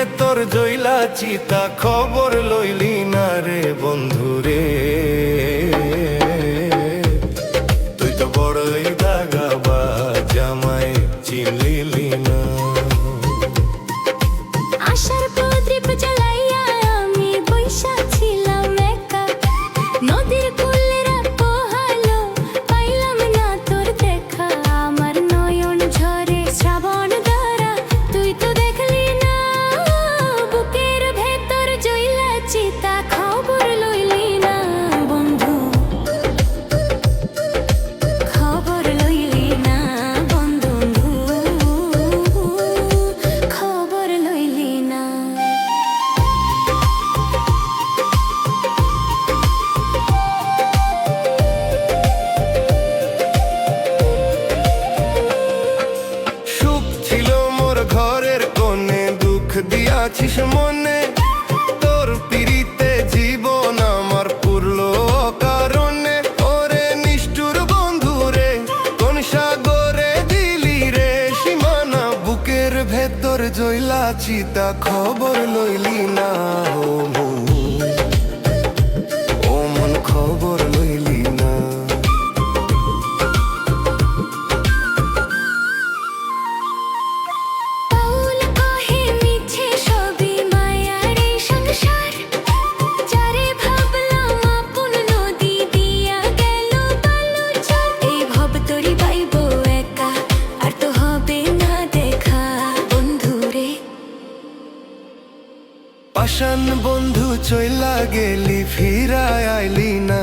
ভেতর জইলা চিতা খবর লইলি না রে বন্ধুরে। তুই তো বড়ই দাগাবাজ আমায় চিনলি না। আশার প্রদীপ জ্বালাইয়া আমি বইসা ছিলাম একা, নদীর কূলে রাত পোহালো পাইলাম না তোর দেখা। আমার নয়ন ঝরে শ্রাবণ ধারা তুই তো দেখলি না, বুকের ভেতর জইলা চিতা খবর লইলি না বন্ধু, খবর লইলি না বন্ধু, খবর লইলি না। সুখ ছিল মোর ঘরের কোণে, দুঃখ দিয়াছিস মনে। তোর পিড়িতে জীবন আমার পুরলো কারণে। ওরে নিষ্ঠুর বন্ধু রে, কোন সাগরে দিলি রে সীমানা। বুকের ভেতর জইলা চিতা খবর লইলি না। ও মন খবর লইলি না। বাউল কহে মিছে সবই মায়ার এই সংসার, যারে ভাবলাম আপন নদী দিয়া গেল বালুচর। এই ভব তোরি পাইব একা, আর তো হবে না দেখা বন্ধুরে। পাষাণ বন্ধু চইলা গেলি ফিরায় আইলি না।